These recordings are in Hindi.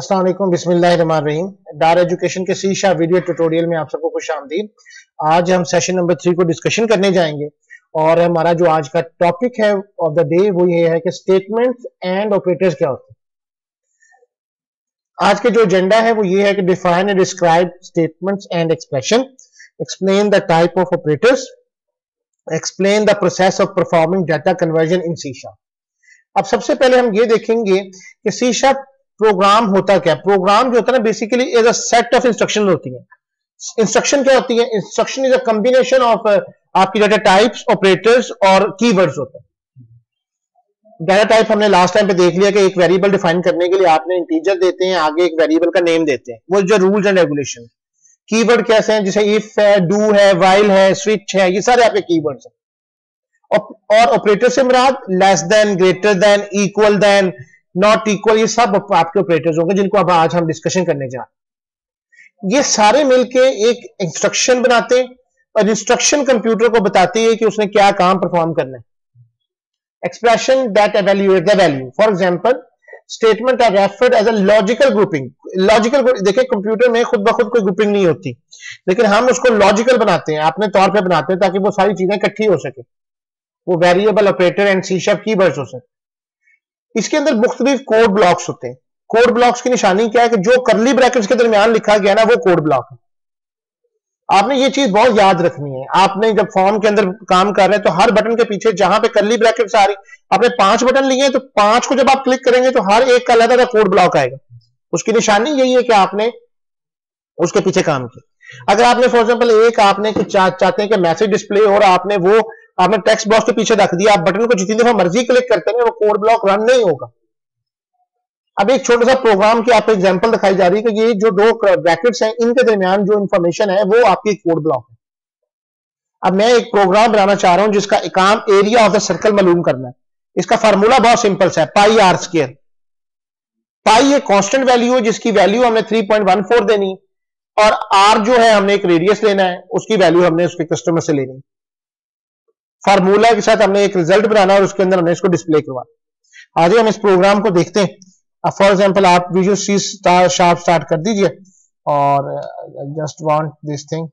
अस्सलाम वालेकुम, बिस्मिल्लाहिर्रहमानिर्रहीम। डार एजुकेशन के शीशा वीडियो ट्यूटोरियल में आप सबको खुशामदीद। आज हम सेशन नंबर 3 को डिस्कशन करने जाएंगे और हमारा जो आज का टॉपिक है ऑफ द डे वो ये है कि स्टेटमेंट्स एंड ऑपरेटर्स क्या होते हैं। आज के जो एजेंडा है वो ये है कि define and describe statements and expression, explain the type of operators, explain the process of performing data conversion in शीशा। अब सबसे पहले हम ये देखेंगे कि शीशा प्रोग्राम होता क्या। प्रोग्राम जो होता है ना basically is a set of instruction होती है। इंस्ट्रक्शन क्या होती है? Instruction is a combination of आपकी डाटा टाइप्स, ऑपरेटर्स और कीवर्ड्स होते हैं। डाटा टाइप हमने लास्ट टाइम पे देख लिया कि एक वेरिएबल डिफाइन करने के लिए आपने इंटीजर देते हैं, आगे एक वेरिएबल का नेम देते हैं, वो जो रूल्स एंड रेगुलेशन। कीवर्ड कैसे हैं? जैसे इफ है, डू है, वाइल है, स्विच है, ये सारे आपके कीवर्ड्स हैं। और ऑपरेटर से मुराद less than, greater than, equal than, not equal, ये सब आपके ऑपरेटर्स होंगे जिनको अब आज हम डिस्कशन करने जा रहे हैं। ये सारे मिलके एक इंस्ट्रक्शन बनाते हैं और इंस्ट्रक्शन कंप्यूटर को बताती है कि उसने क्या काम परफॉर्म करना है। Expression that evaluate the value, for example statement are referred as a logical grouping. Logical, देखिए कंप्यूटर में खुद ब खुद कोई ग्रुपिंग नहीं होती, लेकिन हम उसको लॉजिकल बनाते हैं, अपने तौर पर बनाते हैं ताकि वो सारी चीजें इकट्ठी हो सके, वो variable, operator and C sharp keywords हो सके। इसके अंदर मुख्तलिफ कोड ब्लॉक्स होते हैं। कोड ब्लॉक्स की निशानी क्या है कि जो करली ब्रैकेट्स के दरमियान लिखा गया ना वो कोड ब्लॉक है। आपने ये चीज बहुत याद रखनी है। आपने जब फॉर्म के अंदर काम कर रहे हैं तो हर बटन के पीछे जहां पे करली ब्रैकेट्स आ रही, आपने 5 बटन लिए हैं तो 5 को जब आप क्लिक करेंगे तो हर एक का अलग कोड ब्लॉक आएगा। उसकी निशानी यही है कि आपने उसके पीछे काम किया। अगर आपने फॉर एग्जाम्पल एक आपने कुछ चाहते हैं कि मैसेज डिस्प्ले और आपने टेक्स्ट बॉक्स के पीछे रख दिया, आप बटन को जितनी दफा मर्जी क्लिक करते हैं वो कोड ब्लॉक रन नहीं होगा। अब एक छोटा सा प्रोग्राम की आपको एग्जांपल दिखाई जा रही है कि ये जो दो ब्रैकेट्स हैं इनके दरमियान जो इंफॉर्मेशन है वो आपकी कोड ब्लॉक है। अब मैं एक प्रोग्राम बनाना चाह रहा हूं जिसका काम एरिया ऑफ द सर्कल मालूम करना है। इसका फार्मूला बहुत सिंपल सा है, पाई आर स्क्वायर। पाई एक कांस्टेंट वैल्यू है जिसकी वैल्यू हमने 3.14 देनी, और आर जो है हमने एक रेडियस लेना है, उसकी वैल्यू हमने उसके कस्टमर से लेनी। फार्मूला के साथ हमने एक रिजल्ट बनाना और उसके अंदर हमने इसको डिस्प्ले करवाना। आज हम इस प्रोग्राम को देखते हैं। अब फॉर एग्जांपल आप विजुअल सी शार्प स्टार्ट कर दीजिए और जस्ट वांट दिस थिंग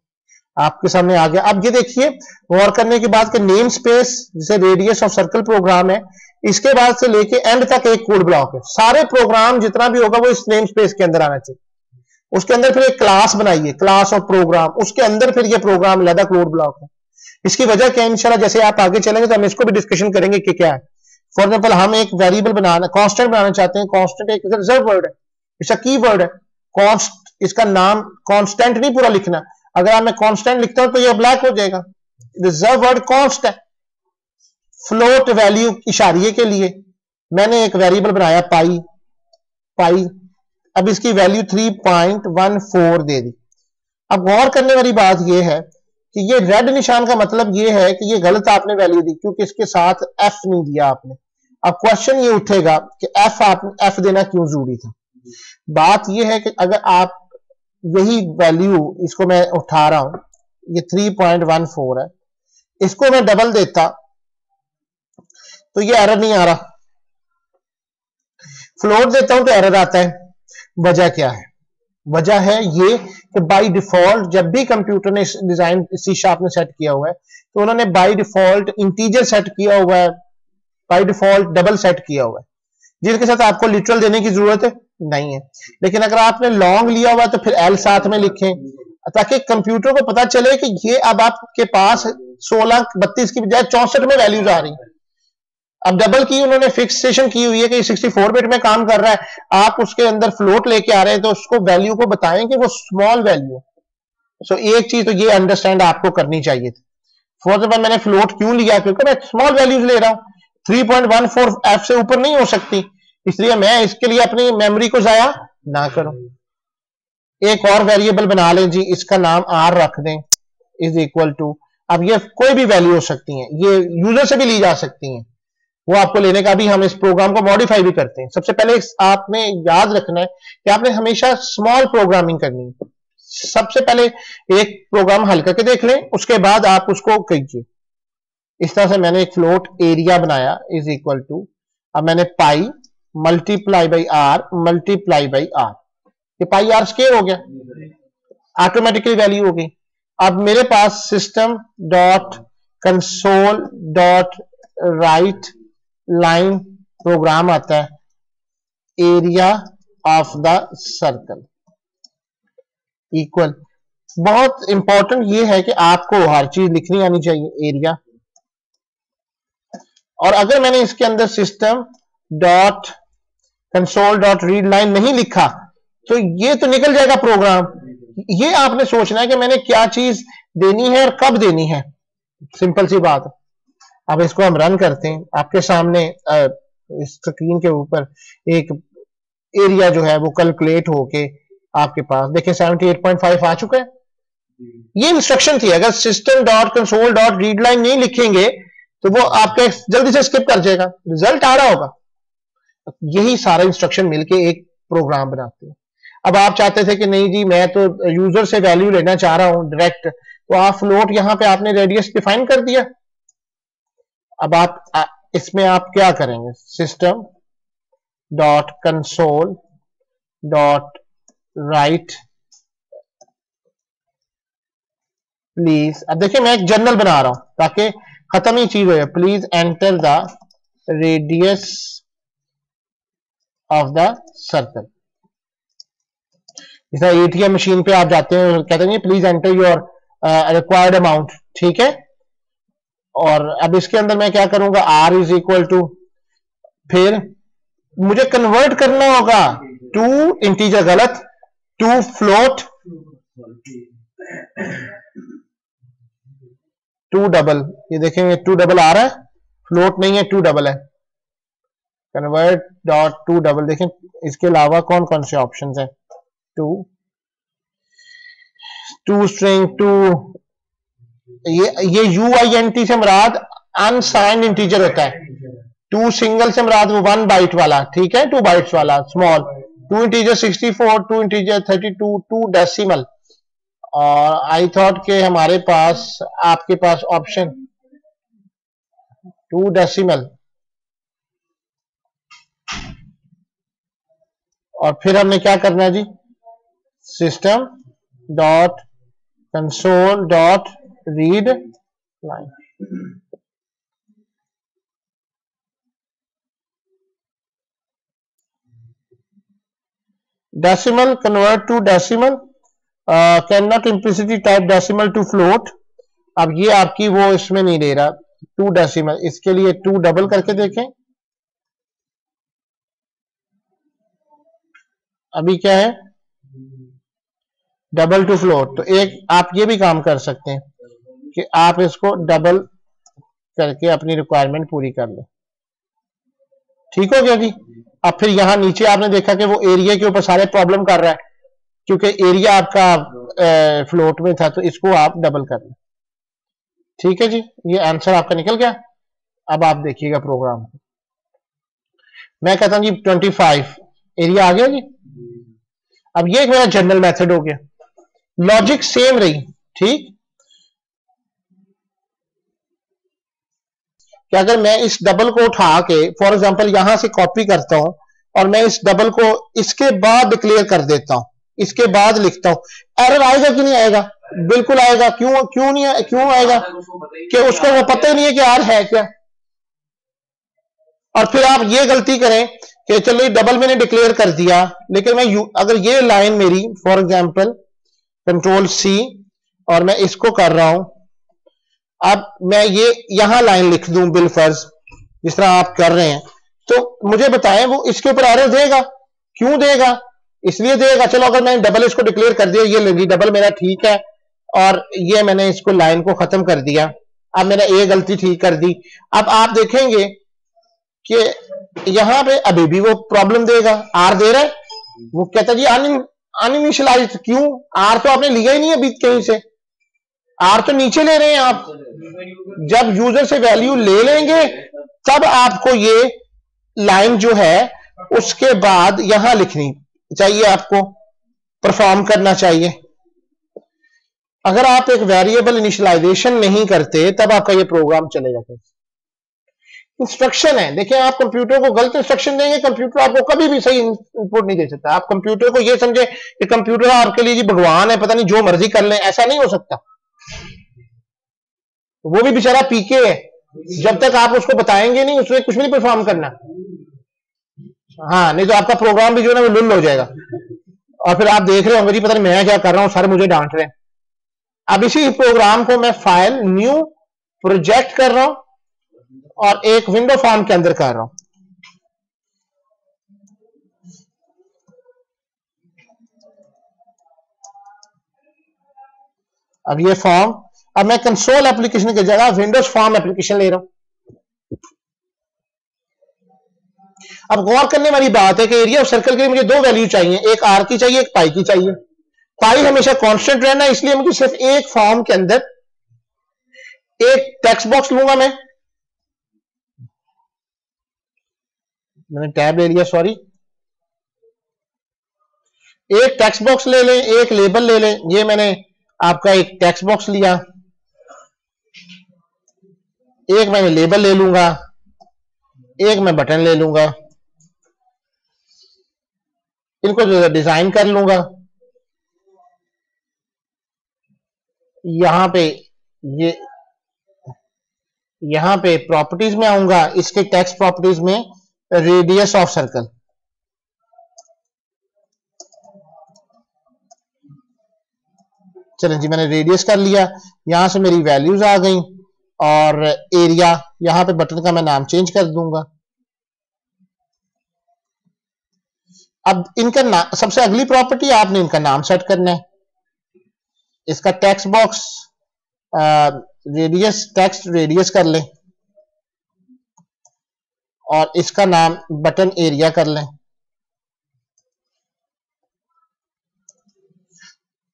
आपके सामने आ गया। अब ये देखिए गौर करने के बाद कि नेम स्पेस जैसे रेडियस ऑफ सर्कल प्रोग्राम है, इसके बाद से लेके एंड तक एक कोड ब्लॉक है। सारे प्रोग्राम जितना भी होगा वो इस नेम स्पेस के अंदर आना चाहिए। उसके अंदर फिर एक क्लास बनाइए, क्लास ऑफ प्रोग्राम, उसके अंदर फिर ये प्रोग्राम अलग कोड ब्लॉक है। इसकी वजह क्या है? इंशाल्लाह जैसे आप आगे चलेंगे तो हम इसको भी डिस्कशन करेंगे कि क्या है। फॉर एग्जांपल हम एक वेरिएबल बनाना, कांस्टेंट बनाना चाहते हैं। कांस्टेंट एक रिजर्व वर्ड है, इसका कीवर्ड है कॉन्स्ट। इसका नाम कांस्टेंट नहीं पूरा लिखना, अगर मैं कांस्टेंट लिखता हूं तो ये ब्लैक हो जाएगा। रिजर्व वर्ड कॉन्स्ट है। फ्लोट वैल्यू इशारिये के लिए मैंने एक वेरिएबल बनाया पाई। अब इसकी वैल्यू 3.14 दे दी। अब गौर करने वाली बात यह है कि ये रेड निशान का मतलब ये है कि ये गलत आपने वैल्यू दी, क्योंकि इसके साथ एफ नहीं दिया आपने। अब क्वेश्चन ये उठेगा कि एफ देना क्यों जरूरी था। बात ये है कि अगर आप यही वैल्यू, इसको मैं उठा रहा हूं, ये 3.14 है, इसको मैं डबल देता तो ये एरर नहीं आ रहा। फ्लोट देता हूं तो एरर आता है। वजह क्या है? वजह है ये कि बाय डिफॉल्ट जब भी कंप्यूटर ने डिजाइन सी शार्प में सेट किया हुआ है तो उन्होंने बाय डिफॉल्ट इंटीजर सेट किया हुआ है, बाय डिफॉल्ट डबल सेट किया हुआ है, जिसके साथ आपको लिटरल देने की जरूरत नहीं है। लेकिन अगर आपने लॉन्ग लिया हुआ है तो फिर एल साथ में लिखें ताकि कंप्यूटर को पता चले कि ये अब आपके पास 16, 32 की बजाय 64 में वैल्यूज आ रही है। अब डबल की उन्होंने फिक्सेशन की हुई है कि 64 बिट में काम कर रहा है, आप उसके अंदर फ्लोट लेके आ रहे हैं तो उसको वैल्यू को बताएं कि वो स्मॉल वैल्यू। सो एक चीज तो ये अंडरस्टैंड आपको करनी चाहिए थी। फॉर एग्जांपल मैंने फ्लोट क्यों लिया? क्योंकि मैं स्मॉल वैल्यूज ले रहा हूं, 3.14 एफ से ऊपर नहीं हो सकती, इसलिए मैं इसके लिए अपनी मेमोरी को जाया ना करूं। एक और वेरिएबल बना लें जी, इसका नाम आर रख दें, इज इक्वल टू, अब ये कोई भी वैल्यू हो सकती है, ये यूजर से भी ली जा सकती है, वो आपको लेने का भी हम इस प्रोग्राम को मॉडिफाई भी करते हैं। सबसे पहले आपने याद रखना है कि आपने हमेशा स्मॉल प्रोग्रामिंग करनी है। सबसे पहले एक प्रोग्राम हल करके देख लें, उसके बाद आप उसको कीजिए। इस तरह से मैंने एक फ्लोट एरिया बनाया इज इक्वल टू, अब मैंने pi multiply by R multiply by R, ये पाई आर स्क्वायर हो गया, ऑटोमेटिकली वैल्यू हो गई। अब मेरे पास system dot console dot write line program आता है, area of the circle equal, बहुत इंपॉर्टेंट ये है कि आपको हर चीज लिखनी आनी चाहिए, एरिया। और अगर मैंने इसके अंदर system dot console dot read line नहीं लिखा तो ये तो निकल जाएगा प्रोग्राम। ये आपने सोचना है कि मैंने क्या चीज देनी है और कब देनी है, सिंपल सी बात। अब इसको हम रन करते हैं, आपके सामने इस स्क्रीन के ऊपर एक एरिया जो है वो कैलकुलेट होके आपके पास देखें 78.5 आ चुका है। ये इंस्ट्रक्शन थी, अगर system dot console dot read line नहीं लिखेंगे तो वो आपके जल्दी से स्किप कर जाएगा, रिजल्ट आ रहा होगा। यही सारा इंस्ट्रक्शन मिलके एक प्रोग्राम बनाते हैं। अब आप चाहते थे कि नहीं जी मैं तो यूजर से वैल्यू लेना चाह रहा हूं डायरेक्ट, तो आप फ्लोट यहां पे आपने रेडियस डिफाइन कर दिया। अब आप इसमें आप क्या करेंगे, system dot console dot right please, अब देखिए मैं एक जर्नल बना रहा हूं ताकि खत्म ही चीज हो, please enter the radius of the circle. जैसा एटीएम मशीन पे आप जाते हैं कहते हैं please enter your required amount, ठीक है। और अब इसके अंदर मैं क्या करूंगा, आर इज इक्वल टू, फिर मुझे कन्वर्ट करना होगा टू इंटीजर, गलत, टू फ्लोट, टू डबल, ये देखेंगे टू डबल आ रहा है, फ्लोट नहीं है टू डबल है, कन्वर्ट डॉट टू डबल। देखें इसके अलावा कौन कौन से ऑप्शन है, टू स्ट्रिंग, टू, ये UINT से मुराद अनसाइंड इंटीजर होता है, टू सिंगल से मुराद वो 1 बाइट वाला, ठीक है, 2 बाइट्स वाला small, to integer 64, to integer 32, to decimal. और आई थॉट के हमारे पास आपके पास ऑप्शन 2 डेसिमल, और फिर हमने क्या करना है जी, system dot console dot read line. Decimal convert to decimal, can not implicitly type decimal to float. अब ये आपकी वो इसमें नहीं दे रहा 2 डेसिमल, इसके लिए 2 डबल करके देखें। अभी क्या है, डबल टू फ्लोट। तो एक आप ये भी काम कर सकते हैं कि आप इसको डबल करके अपनी रिक्वायरमेंट पूरी कर लो, ठीक हो गया जी। अब फिर यहां नीचे आपने देखा कि वो एरिया के ऊपर सारे प्रॉब्लम कर रहा है क्योंकि एरिया आपका फ्लोट में था, तो इसको आप डबल कर लो, ठीक है जी। ये आंसर आपका निकल गया। अब आप देखिएगा प्रोग्राम, मैं कहता हूं जी 25, एरिया आ गया जी। अब ये एक मेरा जनरल मेथड हो गया, लॉजिक सेम रही, ठीक। कि अगर मैं इस डबल को उठा के फॉर एग्जांपल यहां से कॉपी करता हूं और मैं इस डबल को इसके बाद डिक्लेयर कर देता हूं, इसके बाद लिखता हूं, एरर आएगा कि नहीं आएगा? बिल्कुल आएगा। क्यों नहीं, क्यों आएगा? कि उसको वो पता ही नहीं है कि आर है क्या। और फिर आप ये गलती करें कि चलो डबल मैंने डिक्लेयर कर दिया, लेकिन मैं अगर ये लाइन मेरी फॉर एग्जांपल कंट्रोल C और मैं इसको कर रहा हूं, अब मैं ये यहां लाइन लिख दूं बिलफर्ज जिस तरह आप कर रहे हैं, तो मुझे बताएं वो इसके ऊपर एरर देगा? क्यों देगा? इसलिए देगा, चलो अगर मैंने डबल इसको डिक्लेयर कर दिया, ये लगी डबल मेरा ठीक है, और ये मैंने इसको लाइन को खत्म कर दिया, अब मैंने ये गलती ठीक कर दी। अब आप देखेंगे कि यहां पे अभी भी वो प्रॉब्लम देगा, आर दे रहा है, वो कहता है जी अनइनिशियलाइज्ड। क्यों? आर तो आपने लिया ही नहीं अभी कहीं से, आर तो नीचे ले रहे हैं आप। जब यूजर से वैल्यू ले लेंगे तब आपको ये लाइन जो है उसके बाद यहां लिखनी चाहिए, आपको परफॉर्म करना चाहिए। अगर आप एक वेरिएबल इनिशियलाइजेशन नहीं करते तब आपका ये प्रोग्राम चलेगा। इंस्ट्रक्शन है। देखिए आप कंप्यूटर को गलत इंस्ट्रक्शन देंगे, कंप्यूटर आपको कभी भी सही इनपुट नहीं दे सकता। आप कंप्यूटर को ये समझे कि कंप्यूटर आपके लिए जी भगवान है, पता नहीं जो मर्जी कर लें, ऐसा नहीं हो सकता। वो भी बेचारा पीके है, जब तक आप उसको बताएंगे नहीं उसने कुछ भी नहीं परफॉर्म करना। हाँ, नहीं तो आपका प्रोग्राम भी जो है ना वो लुल हो जाएगा, और फिर आप देख रहे होंगे जी पता नहीं मैं क्या कर रहा हूं, सारे मुझे डांट रहे हैं। अब इसी प्रोग्राम को मैं फाइल न्यू प्रोजेक्ट कर रहा हूं और एक विंडो फॉर्म के अंदर कर रहा हूं। अब ये फॉर्म, अब मैं कंसोल एप्लीकेशन की जगह विंडोज फॉर्म एप्लीकेशन ले रहा हूं। अब गौर करने वाली बात है कि एरिया ऑफ सर्कल के लिए मुझे दो वैल्यू चाहिए, एक आर की चाहिए, एक पाई की चाहिए। पाई हमेशा कांस्टेंट रहना है, इसलिए मुझे सिर्फ एक फॉर्म के अंदर एक टेक्स्ट बॉक्स लूंगा। मैंने टैब ले लिया, सॉरी। एक टेक्स्ट बॉक्स ले लें, एक लेबल ले लें। ये मैंने आपका एक टेक्स्ट बॉक्स लिया, एक मैंने लेबल ले लूंगा, एक मैं बटन ले लूंगा। इनको जो डिजाइन कर लूंगा। यहां पे ये यहां पे प्रॉपर्टीज में आऊंगा, इसके टेक्स्ट प्रॉपर्टीज में रेडियस ऑफ सर्कल। चलें जी, मैंने रेडियस कर लिया, यहां से मेरी वैल्यूज आ गई, और एरिया यहां पे बटन का मैं नाम चेंज कर दूंगा। अब इनका सबसे अगली प्रॉपर्टी आपने इनका नाम सेट करना है। इसका text box radius, text radius कर लें, और इसका नाम बटन एरिया कर लें।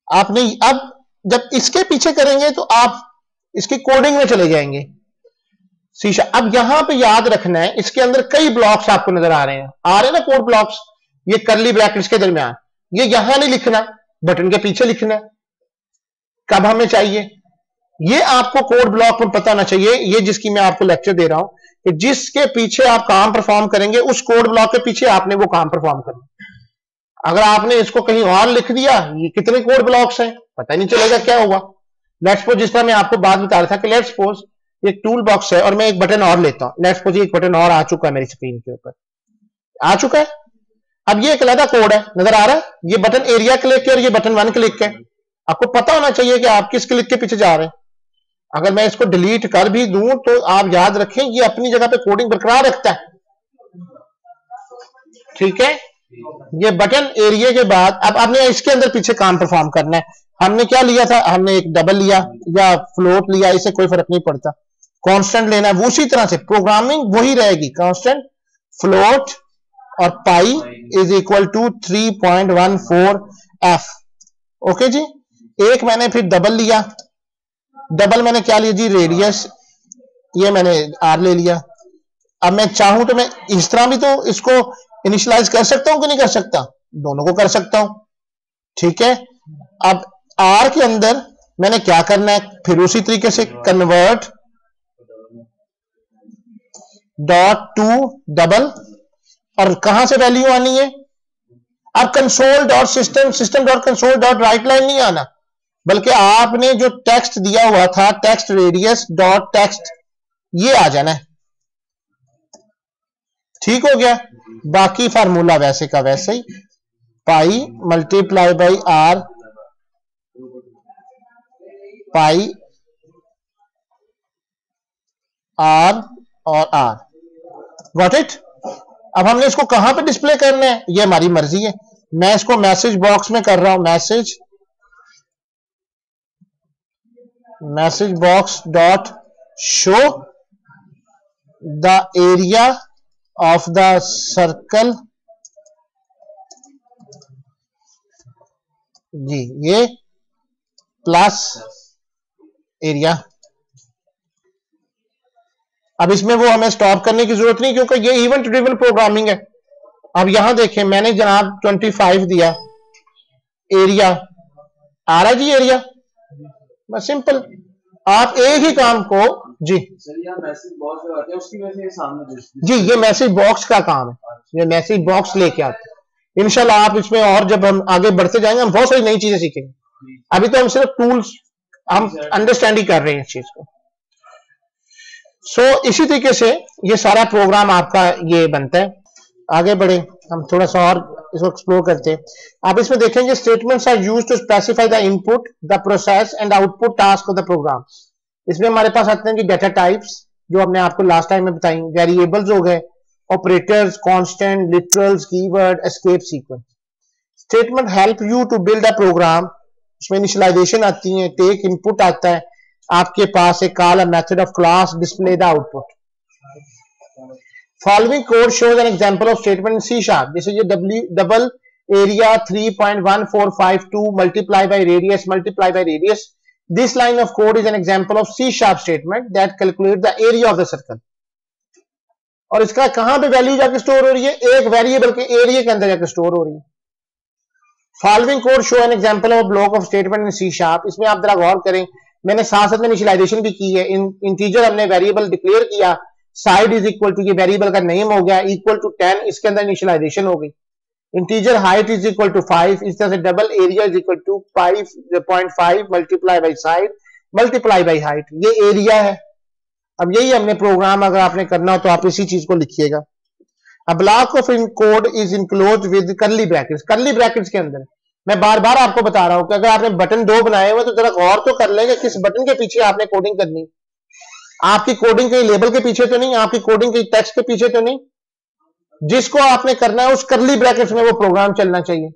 आपने अब जब इसके पीछे करेंगे तो आप इसकी कोडिंग में चले जाएंगे शीशा। अब यहां पे याद रखना है, इसके अंदर कई ब्लॉक्स आपको नजर आ रहे हैं ना कोड ब्लॉक्स, ये करली ब्रैकेट्स के दरमियान। ये यहां नहीं लिखना, बटन के पीछे लिखना है कब हमें चाहिए। ये आपको कोड ब्लॉक में पता होना चाहिए। ये जिसकी मैं आपको लेक्चर दे रहा हूं कि जिसके पीछे आप काम परफॉर्म करेंगे उस कोड ब्लॉक के पीछे आपने वो काम परफॉर्म करना। अगर आपने इसको कहीं और लिख दिया, ये कितने कोड ब्लॉक्स हैं पता नहीं चलेगा क्या हुआ। लेट्स सपोज, जिस तरह मैं आपको बात बता रहा था कि लेट्स सपोज एक टूल बॉक्स है और मैं एक बटन और लेता हूं। लेट्स सपोज एक बटन और आ चुका है मेरी स्क्रीन के ऊपर, आ चुका है। अब ये एक अलग कोड है, नजर आ रहा है। ये बटन एरिया क्लिक है और ये बटन 1 क्लिक है। आपको पता होना चाहिए कि आप किस क्लिक के पीछे जा रहे हैं। अगर मैं इसको डिलीट कर भी दूं तो आप याद रखें ये अपनी जगह पे कोडिंग बरकरार रखता है, ठीक है। ये बटन एरिया के बाद अब आपने इसके अंदर पीछे काम परफॉर्म करना है। हमने क्या लिया था, हमने एक डबल लिया या फ्लोट लिया, इससे कोई फर्क नहीं पड़ता। कांस्टेंट लेना है, वो उसी तरह से प्रोग्रामिंग वही रहेगी, कांस्टेंट, फ्लोट और pi is equal to 3.14f। Okay जी। एक मैंने फिर डबल लिया, डबल मैंने क्या लिया जी, रेडियस, ये मैंने आर ले लिया। अब मैं चाहूं तो मैं इस तरह भी तो इसको इनिशियलाइज कर सकता हूं कि नहीं कर सकता, दोनों को कर सकता हूं, ठीक है। अब आर के अंदर मैंने क्या करना है, फिर उसी तरीके से कन्वर्ट डॉट टू डबल, और कहां से वैल्यू आनी है। अब console dot system, system dot console dot write line नहीं आना, बल्कि आपने जो टेक्स्ट दिया हुआ था टेक्स्ट रेडियस डॉट टेक्स्ट, ये आ जाना है। ठीक हो गया। बाकी फार्मूला वैसे का वैसे ही, pi multiply by R, pi R और आर, गॉट इट। अब हमने इसको कहां पे डिस्प्ले करना है ये हमारी मर्जी है। मैं इसको मैसेज बॉक्स में कर रहा हूं, message box dot show the area of the circle जी, ये प्लस एरिया। अब इसमें वो हमें स्टॉप करने की जरूरत नहीं क्योंकि ये इवेंट ड्रिवन प्रोग्रामिंग है। अब यहां देखें मैंने जनाब 25 दिया, एरिया आ रहा जी, एरिया बस सिंपल। आप एक ही काम को जी सर यहाँ मैसेज बॉक्स लगाते हैं उसकी वजह से सामने जी, ये मैसेज बॉक्स का काम है, ये मैसेज बॉक्स लेके आते हैं। इंशाल्लाह आप इसमें और जब हम आगे बढ़ते जाएंगे हम बहुत सारी नई चीजें सीखेंगे। अभी तो हम सिर्फ टूल्स हम अंडरस्टैंड ही कर रहे हैं इस चीज को। सो इसी तरीके से ये सारा प्रोग्राम आपका ये बनता है। आगे बढ़े, हम थोड़ा सा और इसको एक्सप्लोर करते हैं। आप इसमें देखेंगे statements are used to specify the input, the process and output task of the program. इसमें हमारे पास आते हैं कि डेटा टाइप्स, जो हमने आपको लास्ट टाइम में बताई, वेरिएबल्स हो गए, operators, constant, literals, keyword, escape sequence. Statement help you to build a program. उसमें इनिशियलाइजेशन आती है, टेक इनपुट आता है, आपके पास एक call a method of class, display the output. Following code shows an example of statement in C sharp. जैसे ये double area 3.1452 multiply by radius. This line of code is an example of C sharp statement that calculates the area of the circle. और इसका कहां पे वैल्यू जाके स्टोर हो रही है? एक वेरिएबल के एरिया के अंदर जाके स्टोर हो रही है। Following code show an example of block of statement in C sharp. इसमें आप जरा गौर करें, मैंने साथ साथ में इनिशियलाइजेशन भी की है। इंटीजर हमने वेरिएबल डिक्लेयर किया, साइड इज इक्वल टू, ये वेरिएबल का नेम हो गया, इक्वल टू 10, इसके अंदर इनिशियलाइजेशन हो गई। Integer height is equal to 5, इस तरह से double area is equal to 5.5 multiply by side multiply by height, ये एरिया है। अब यही हमने प्रोग्राम अगर आपने करना हो तो आप इसी चीज को लिखिएगा। A block of in code is enclosed with curly brackets. Curly brackets के अंदर मैं बार बार आपको बता रहा हूं कि अगर आपने बटन 2 बनाए हुए तो जरा गौर तो कर लेंगे किस बटन के पीछे आपने कोडिंग करनी। आपकी कोडिंग कहीं लेबल के पीछे तो नहीं, आपकी कोडिंग कहीं टेक्स्ट के पीछे तो नहीं। जिसको आपने करना है उस कर्ली ब्रैकेट्स में वो प्रोग्राम चलना चाहिए।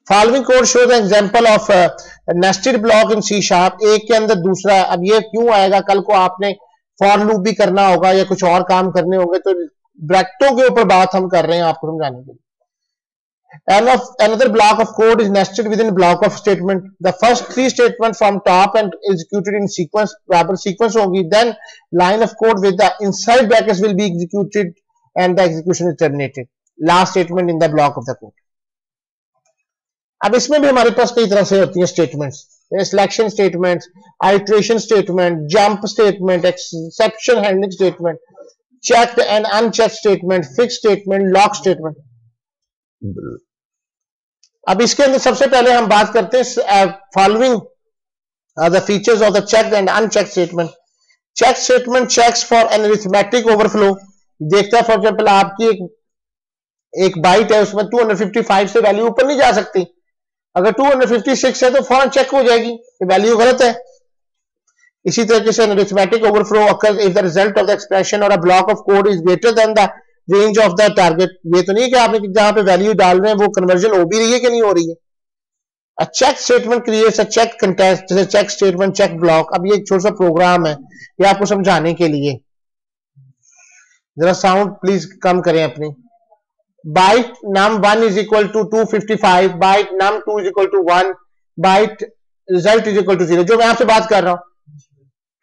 Following code shows example of nested block in C sharp. एक के अंदर दूसरा। अब ये क्यों आएगा? कल को आपने फॉर लूप भी करना होगा या कुछ और काम करने होंगे, तो ब्रैकेटों के ऊपर बात हम कर रहे हैं आपको समझाने के लिए। Another block of code is nested within block of statement. The first 3 statements from top and executed in sequence, बराबर sequence होगी, then line of code with the inside brackets will be executed and the execution is terminated. Last statement in the block of the code. अब इसमें भी हमारे पास कई तरह से होती हैं statements, selection statement, iteration statement, jump statement, exception handling statement, checked and unchecked statement, fix statement, lock statement. अब इसके अंदर सबसे पहले हम बात करते हैं following the features of the checked and unchecked statement. Check statement checks for an arithmetic overflow. देखता है फॉर एग्जांपल आपकी एक बाइट है, उसमें 255 से वैल्यू ऊपर नहीं जा सकती। अगर 256 है तो फौरन चेक हो जाएगी कि वैल्यू गलत है। इसी तरीके से arithmetic overflow occurs if the result of the expression or a block of code is greater than the range of the target। ये तो नहीं कि आपने जहां पे वैल्यू डाल रहे हैं वो कन्वर्जन हो भी रही है कि नहीं हो रही है। A check statement creates a check context, जैसे check statement, check block। अब ये एक छोटा सा प्रोग्राम है, ये आपको समझाने के लिए। जरा साउंड प्लीज कम करें अपनी। Byte num1 is equal to 255, byte num2 is equal to 1, byte result is equal to 0। जो मैं आपसे बात कर रहा हूं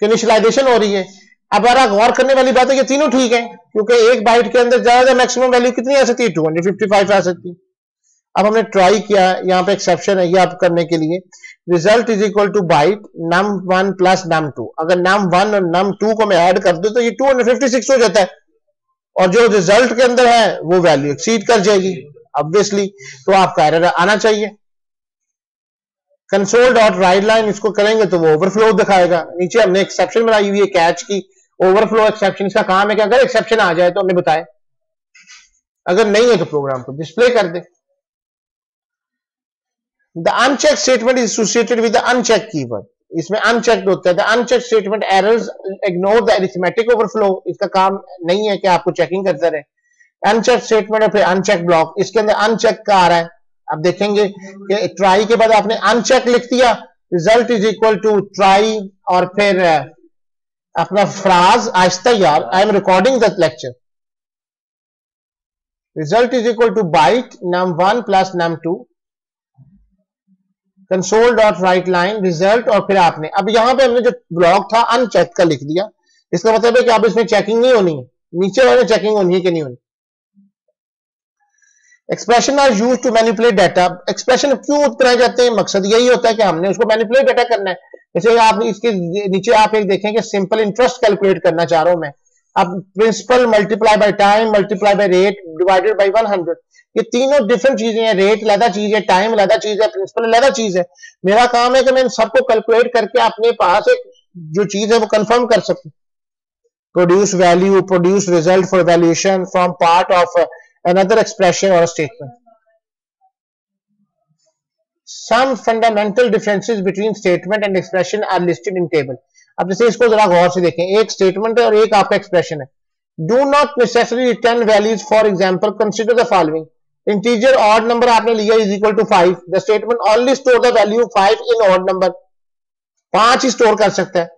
कि इनिशियलाइजेशन हो रही है। अब अगर गौर करने वाली बात है कि तीनों ठीक है, क्योंकि एक बाइट के अंदर ज्यादा मैक्सिमम वैल्यू कितनी आ सकती है? 255 आ सकती है। अब हमने ट्राई किया, यहाँ पे एक्सेप्शन है ये आप करने के लिए। Result is equal to byte num1 plus num2। अगर num1 और num2 को मैं ऐड कर दूं तो ये 256 हो जाता है, और जो रिजल्ट के अंदर है वो वैल्यू एक्सीड कर जाएगी ऑब्वियसली, तो आपका एरर आना चाहिए। कंसोल डॉट राइट लाइन इसको करेंगे तो वो ओवरफ्लो दिखाएगा। नीचे हमने एक्सेप्शन बनाई हुई है कैच की, ओवरफ्लो एक्सेप्शन। इसका काम है कि अगर एक्सेप्शन आ जाए तो हमें बताए, अगर नहीं है तो प्रोग्राम को डिस्प्ले कर दे। The uncheck statement is associated with the uncheck keyword. इसमें अनचेक्ड होता है। The uncheck statement errors ignore the arithmetic overflow. इसका काम नहीं है कि आपको चेकिंग करता रहे। अनचेक स्टेटमेंट और फिर अनचेक ब्लॉक, इसके अंदर अनचेक का आ रहा है। अब देखेंगे कि ट्राई के बाद आपने अनचेक लिख दिया, result is equal to try और फिर अपना फ्राज आहिस्ता यार, I am recording the lecture. Result is equal to byte num1 plus num2, console dot write line result, और फिर आपने अब यहां पे हमने जो ब्लॉक था अनचेक का लिख दिया। इसका मतलब है कि अब इसमें चेकिंग नहीं होनी है, नीचे वाले चेकिंग होनी है कि नहीं होनी। Expression are used to manipulate data. Expression क्यों बनाए जाते हैं? मकसद यही होता है कि हमने उसको मैनिपुलेट डाटा करना है। जैसे आप इसके नीचे आप एक देखें कि सिंपल इंटरेस्ट कैलकुलेट करना चाह रहा हूं मैं, अब principal multiply by time multiply by rate divided by 100, ये तीनों डिफरेंट चीजें हैं, रेट अलग चीज है, टाइम अलग चीज है, प्रिंसिपल अलग चीज है। मेरा काम है कि मैं इन सबको कैलकुलेट करके अपने पास एक जो चीज है वो कंफर्म कर सकूं। Produce value, produce result for valuation from part of another expression और statement. Some fundamental differences between statement and expression are listed in table. अब जैसे इसको जरा गौर से देखें, एक स्टेटमेंट है और एक आपका एक्सप्रेशन है। Do not necessarily return values. For example, consider the following: integer odd number आपने लिया is equal to 5. The statement only store the value 5 in odd number. 5 he store कर सकता है।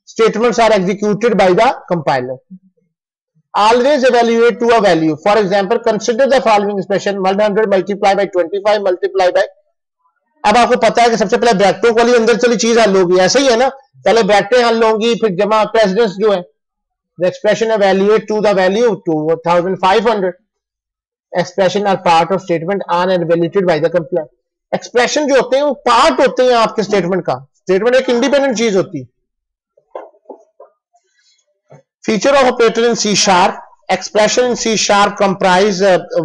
Statements are executed by the compiler. Always evaluate to a value. For example, consider the following expression: 100 multiplied by 25 multiplied by। अब आपको पता है कि सबसे पहले ब्रैकेटों वाली अंदर चली चीज हल होगी, ऐसे ही है ना, पहले ब्रैकेटें हल होंगी फिर जमा प्रेसिडेंस जो है, the expression evaluate to the value 2500। expression are part of statement are evaluated by the compiler। expression जो होते हैं वो पार्ट होते हैं आपके स्टेटमेंट का। स्टेटमेंट एक इंडिपेंडेंट चीज होती है। Feature of operator in C sharp: expression in C sharp comprise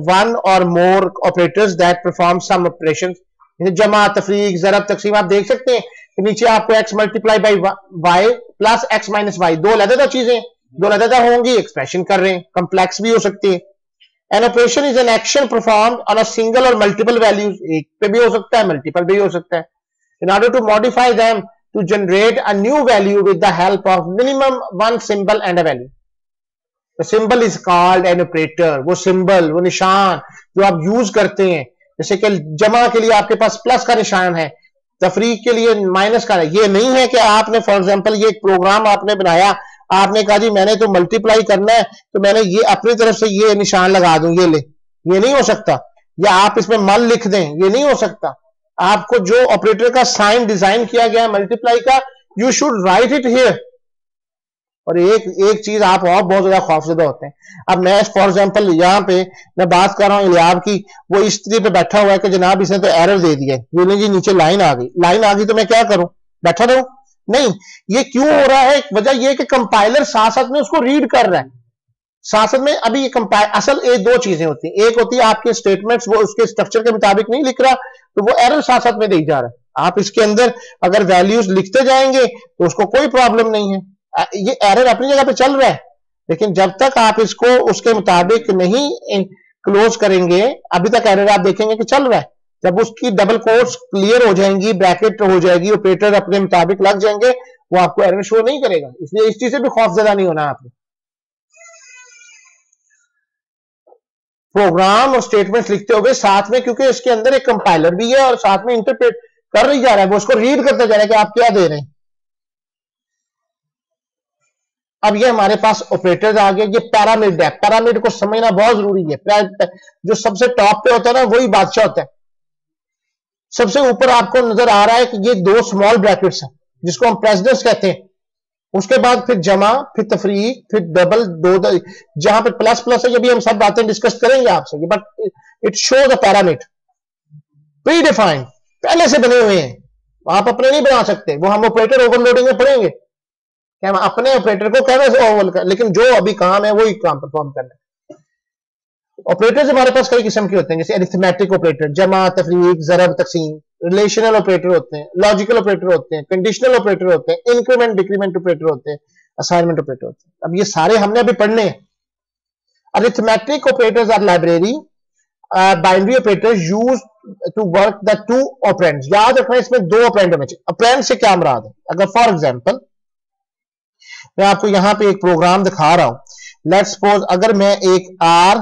one or more operators that perform some operations। जैसे जमा, तफरीक, ज़रब, तकसीम। आप देख सकते हैं कि नीचे आपको x multiply by y plus x minus y, दो अलग चीजें, दो अलग होंगी, एक्सप्रेशन कर रहे हैं, कम्प्लेक्स भी हो सकती है। An operation is an action performed on a single or multiple values, एक पे भी हो सकता है, मल्टीपल भी हो सकता है। In order to modify them to generate a new value with the help of minimum one symbol and a value। The symbol is called an operator। वो symbol, वो निशान जो आप यूज करते हैं, जैसे कि जमा के लिए आपके पास प्लस का निशान है, तफरीक के लिए माइनस का है। ये नहीं है कि आपने फॉर एग्जांपल ये एक प्रोग्राम आपने बनाया, आपने कहा जी मैंने तो मल्टीप्लाई करना है तो मैंने ये अपनी तरफ से ये निशान लगा दूं, ये ले, ये नहीं हो सकता। या आप इसमें मल लिख दें, ये नहीं हो सकता। आपको जो ऑपरेटर का साइन डिजाइन किया गया है मल्टीप्लाई का, you should write it here. और एक चीज आप और बहुत ज्यादा खौफजदा होते हैं। अब मैं फॉर एग्जांपल यहाँ पे मैं बात कर रहा हूँ इलियाब की, वो इस तरह पे बैठा हुआ है कि जनाब इसने तो एरर दे दिया है, बोले जी नीचे लाइन आ गई तो मैं क्या करूं, बैठा रहूं? नहीं, ये क्यों हो रहा है? वजह ये कि कंपाइलर साथ साथ में उसको रीड कर रहा है, साथ साथ में। अभी ये कंपाइल असल ये दो चीजें होती हैं, एक होती है आपके स्टेटमेंट्स वो उसके स्ट्रक्चर के मुताबिक नहीं लिख रहा तो वो एरर साथ साथ में दे जा रहा है। आप इसके अंदर अगर वैल्यूज लिखते जाएंगे तो उसको कोई प्रॉब्लम नहीं है, ये एरर अपनी जगह पे चल रहा है। लेकिन जब तक आप इसको उसके मुताबिक नहीं क्लोज करेंगे, अभी तक एरर आप देखेंगे कि चल रहा है। जब उसकी डबल कोट्स क्लियर हो जाएंगी, ब्रैकेट हो जाएगी, ऑपरेटर अपने मुताबिक लग जाएंगे, वो आपको एरर शो नहीं करेगा। इसलिए इस चीज से भी खौफजदा नहीं होना आपने। प्रोग्राम और स्टेटमेंट्स लिखते हुए साथ में, क्योंकि इसके अंदर एक कंपाइलर भी है और साथ में इंटरप्रेट कर नहीं जा रहा है, वो उसको रीड करता जा रहा है कि आप क्या दे रहे हैं। अब ये हमारे पास ऑपरेटर्स आ गए। ये पैरामिड है, पैरामिड को समझना बहुत जरूरी है। जो सबसे टॉप पे होता है ना वही बादशाह होता है। सबसे ऊपर आपको नजर आ रहा है कि ये दो स्मॉल ब्रैकेट्स हैं जिसको हम प्रेसिडेंस कहते हैं। उसके बाद फिर जमा, फिर तफरीक, फिर डबल, दो जहां पे प्लस प्लस है, ये भी हम सब बातें डिस्कस करेंगे आपसे, but it show the pyramid pre defined, पहले से बने हुए हैं, आप अपने नहीं बना सकते। वो हम ऑपरेटर ओवरलोडिंग में पढ़ेंगे कि हम अपने ऑपरेटर को कैसे ओवरलोड कर, लेकिन जो अभी काम है वही काम परफॉर्म करना है। ऑपरेटर्स हमारे पास कई किस्म के होते हैं, जैसे अरिथमेटिक ऑपरेटर, जमा, तफरीक, ज़रब, तकसीम। रिलेशनल ऑपरेटर होते हैं, लॉजिकल ऑपरेटर होते हैं, कंडीशनल ऑपरेटर होते हैं, इंक्रीमेंट डिक्रीमेंट ऑपरेटर होते हैं, असाइनमेंट ऑपरेटर होते हैं। अब ये सारे हमने अभी पढ़ने हैं। Arithmetic operators are library binary operators use to work the two operands. याद रखना इसमें दो ऑपरेंड होने चाहिए। ऑपरेंड से क्या मुराद है? अगर फॉर एग्जांपल मैं आपको यहां पे एक प्रोग्राम दिखा रहा हूं, लेट्स सपोज अगर मैं एक आर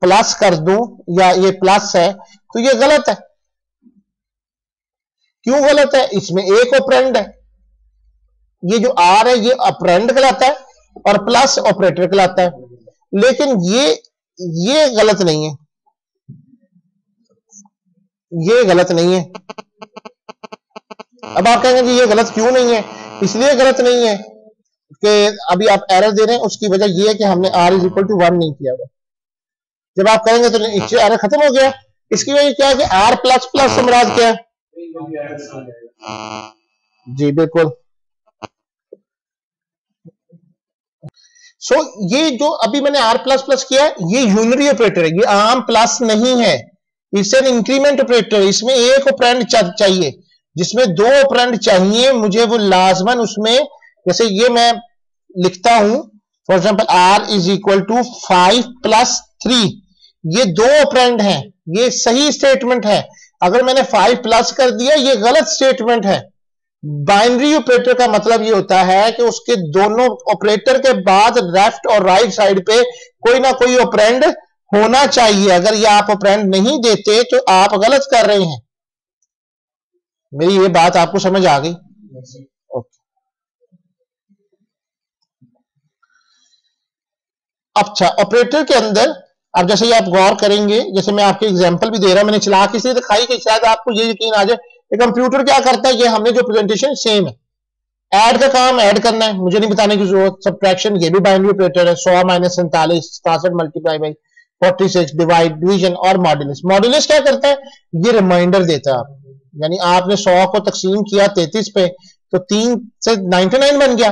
प्लस कर दूं, या ये प्लस है तो ये गलत है। क्यों गलत है? इसमें एक ऑपरेंड है, ये जो आर है ये ऑपरेंड कहलाता है और प्लस ऑपरेटर कहलाता है। लेकिन ये गलत नहीं है, ये गलत नहीं है। अब आप कहेंगे जी ये गलत क्यों नहीं है? इसलिए गलत नहीं है कि अभी आप एरर दे रहे हैं, उसकी वजह यह है कि हमने आर इज इक्वल टू 1 नहीं किया हुआ। जब आप कहेंगे तो इससे एरर खत्म हो गया। इसकी वजह क्या है कि आर प्लस प्लस से मुराद क्या है? जी बिल्कुल। सो ये जो अभी मैंने आर प्लस प्लस किया ये यूनरी ऑपरेटर है, ये आम प्लस नहीं है, इससे इंक्रीमेंट ऑपरेटर, इसमें एक ऑपरेंड चाहिए, जिसमें दो ऑपरेंड चाहिए मुझे वो लाजमन उसमें, जैसे ये मैं लिखता हूं for example R is equal to 5 + 3, ये दो ऑपरेंड हैं, ये सही स्टेटमेंट है। अगर मैंने 5 प्लस कर दिया ये गलत स्टेटमेंट है। बाइनरी ऑपरेटर का मतलब ये होता है कि उसके दोनों ऑपरेटर के बाद लेफ्ट और राइट साइड पे कोई ना कोई ऑपरेंड होना चाहिए, अगर ये आप ऑपरेंड नहीं देते तो आप गलत कर रहे हैं। मेरी ये बात आपको समझ आ गई? ओके। अच्छा, ऑपरेटर के अंदर अब जैसे ये आप गौर करेंगे, जैसे मैं आपके एग्जांपल भी दे रहा हूं, मैंने चला के इसलिए दिखाई कि शायद आपको ये यकीन आ जाए कि कंप्यूटर क्या करता है। ये हमने जो प्रेजेंटेशन सेम है, ऐड का काम ऐड करना है, मुझे नहीं बताने की जरूरत। सब्ट्रैक्शन ये भी बाइनरी ऑपरेटर है, 100 - 47 67 मल्टीप्लाई बाई 46 डिवाइड डिवीजन और मॉड्यूलस। मॉड्यूलस क्या करता है, ये रिमाइंडर देता है आपको, यानी आपने 100 को तकसीम किया 33 पे तो 3 से 99 बन गया,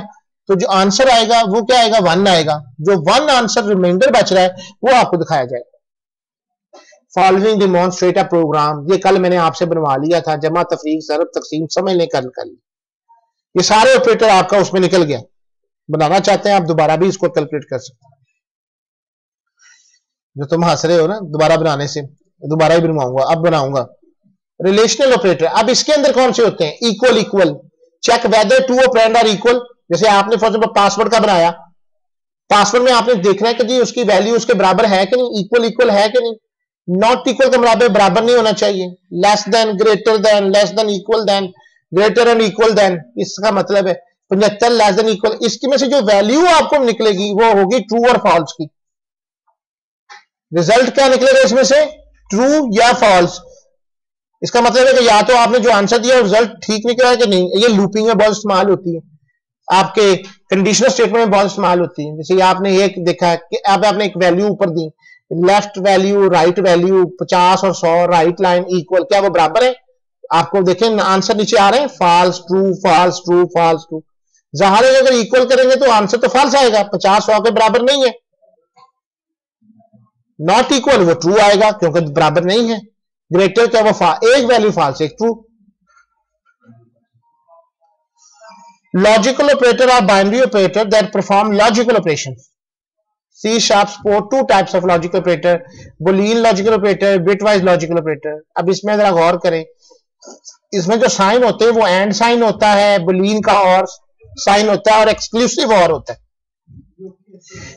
तो जो आंसर आएगा वो क्या आएगा, 1 आएगा। जो 1 आंसर रिमाइंडर बच रहा है वो आपको दिखाया जाएगा। फॉलोइंग डिमॉन्स्ट्रेट अ प्रोग्राम, ये कल मैंने आपसे बनवा लिया था, जमा तफरीक ज़रब तकसीम समझ लें कर ये सारे ऑपरेटर आपका उसमें निकल गया। बनाना चाहते हैं आप दोबारा भी इसको कैलकुलेट कर सकते हैं। जो तुम हंस रहे हो ना दोबारा बनाने से, दोबारा ही बनवाऊंगा, अब बनाऊंगा। रिलेशनल ऑपरेटर, अब इसके अंदर कौन से होते हैं, equal equal, check whether two operand are equal. जैसे आपने फॉर एग्जांपल पासवर्ड का बनाया, पासवर्ड में आपने देखना है कि जी उसकी वैल्यू उसके बराबर है कि नहीं, इक्वल इक्वल है कि नहीं। नॉट इक्वल का बराबर नहीं होना चाहिए, less than, greater than, less than, equal than, greater and equal than, इसका मतलब है 75 लेस देन इक्वल। इसकी में से जो वैल्यू आपको निकलेगी वो होगी ट्रू और फॉल्स की। रिजल्ट क्या निकलेगा इसमें से, ट्रू या फॉल्स। इसका मतलब है कि या तो आपने जो आंसर दिया रिजल्ट ठीक निकला है कि नहीं। ये लूपिंग में बहुत इस्तेमाल होती है, आपके कंडीशनल स्टेटमेंट में बहुत इस्तेमाल होती है। जैसे आपने एक देखा कि अब आपने एक वैल्यू ऊपर दी, लेफ्ट वैल्यू राइट वैल्यू 50 और 100 राइट लाइन इक्वल, क्या वो बराबर है? आपको देखें आंसर नीचे आ रहे हैं, false true false true false true. जाहिर है अगर इक्वल करेंगे तो आंसर तो फॉल्स आएगा, 50 100 के बराबर नहीं है। नॉट इक्वल वो ट्रू आएगा क्योंकि बराबर नहीं है। ग्रेटर क्या वो एक वैल्यू फॉल्स एक true. Logical operator are binary operator that perform logical operation. C# support 2 types of logical operator, Boolean logical operator, bitwise logical operator। अब इसमें जरा गौर करें, इसमें जो साइन होते हैं वो एंड साइन होता है, बुलियन का और साइन होता है, और एक्सक्लूसिव और होता है।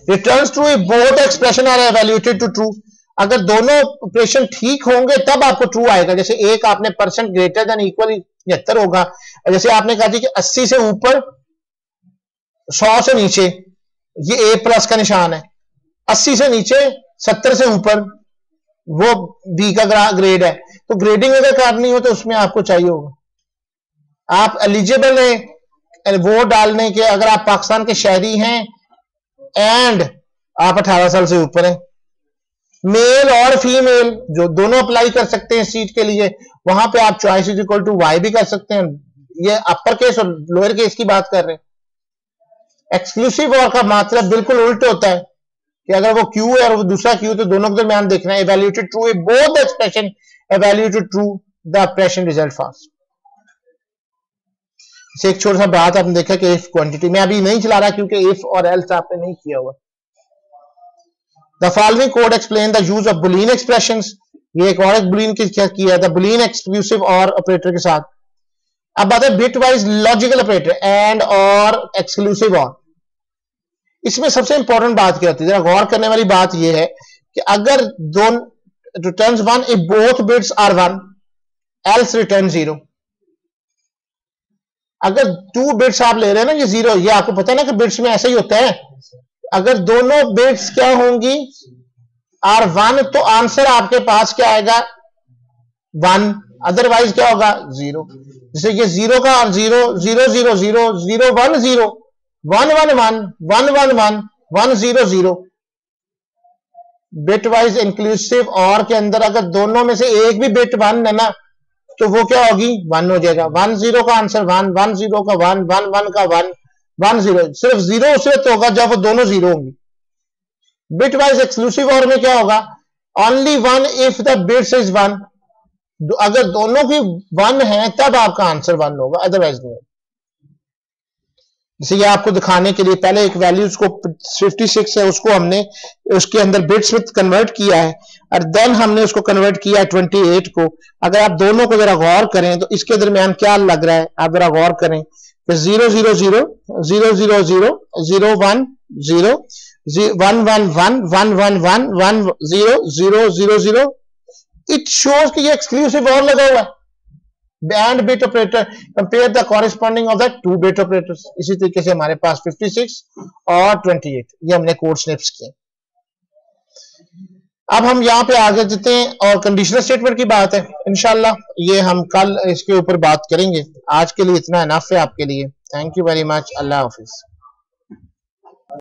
Returns true if both expression are evaluated to true. अगर दोनों ऑपरेशन ठीक होंगे तब आपको ट्रू आएगा। जैसे एक आपने परसेंट ग्रेटर देन इक्वल 73 होगा, जैसे आपने कहा कि 80 से ऊपर 100 से नीचे, ये A प्लस का निशान है। 80 से नीचे 70 से ऊपर वो B का ग्रेड है। तो ग्रेडिंग अगर करनी हो तो उसमें आपको चाहिए होगा, आप एलिजिबल हैं वोट डालने के, अगर आप पाकिस्तान के शहरी हैं एंड आप 18 साल से ऊपर हैं। मेल और फीमेल जो दोनों अप्लाई कर सकते हैं सीट के लिए, वहां पे आप choice is equal to Y भी कर सकते हैं। ये अपर केस और लोअर केस की बात कर रहे हैं। एक्सक्लूसिव और का मतलब बिल्कुल उल्ट होता है कि अगर वो क्यू है और वो दूसरा क्यू, तो दोनों के दरमियान देखना है। Evaluated true both expression evaluated true the operation result fast. एक छोटा सा बात आपने देखा कि इफ क्वांटिटी में अभी नहीं चला रहा क्योंकि इफ और एल्स आपने नहीं किया हुआ। The following code explain the use of Boolean expressions. ये एक और एक बुलियन की क्या किया था, बुलियन एक्सक्लूसिव और ऑपरेटर के साथ। अब बात है bit wise logical operator and और एक्सक्लूसिव और। इसमें सबसे इंपॉर्टेंट बात क्या होती है, जरा गौर करने वाली बात यह है कि अगर दोनों returns 1 if both bits are 1 else return 0। अगर 2 बिट्स आप ले रहे हैं ना, ये 0, ये आपको पता है ना कि बिट्स में ऐसा ही होता है। अगर दोनों बिट्स क्या होंगी आर 1 तो आंसर आपके पास क्या आएगा 1, अदरवाइज क्या होगा 0। जैसे ये 0 का और 0 0 0 0 0 1 0 1 1 1 1 1 1 1 0 0। बिट वाइज इंक्लूसिव और के अंदर अगर दोनों में से एक भी बिट 1 है ना, तो वो क्या होगी 1 हो जाएगा। 1 0 का आंसर 1, 1 0 का 1, 1 1 का 1, 1 0। सिर्फ 0 उस वक्त होगा जब वो दोनों 0 होंगी। बिट वाइज एक्सक्लूसिव और में क्या होगा, only 1 if the bits is 1, अगर दोनों की 1 है तब आपका आंसर 1 होगा, अदरवाइज नहीं होगा। जैसे ये आपको दिखाने के लिए पहले एक वैल्यूज को 56 है उसको हमने उसके अंदर बिट्स में कन्वर्ट किया है और देन हमने उसको कन्वर्ट किया है 28 को। अगर आप दोनों को जरा गौर करें तो इसके दरमियान क्या लग रहा है, आप जरा गौर करें कि 0 0 0 0 0 0 0 1 0 1 1 1 1 1 1 1 0 0 0 0। इट शोज कि ये एक्सक्लूसिव और लगा हुआ है। Band bit operator compare the corresponding of the 2 bit operators. इसी तरीके से हमारे पास 56 और 28 ये हमने कोड स्निप्स किए। अब हम यहाँ पे आगे चलते हैं और कंडीशनल स्टेटमेंट की बात है, इंशाल्लाह ये हम कल इसके ऊपर बात करेंगे। आज के लिए इतना इनफ है आपके लिए। Thank you very much. Allah Hafiz.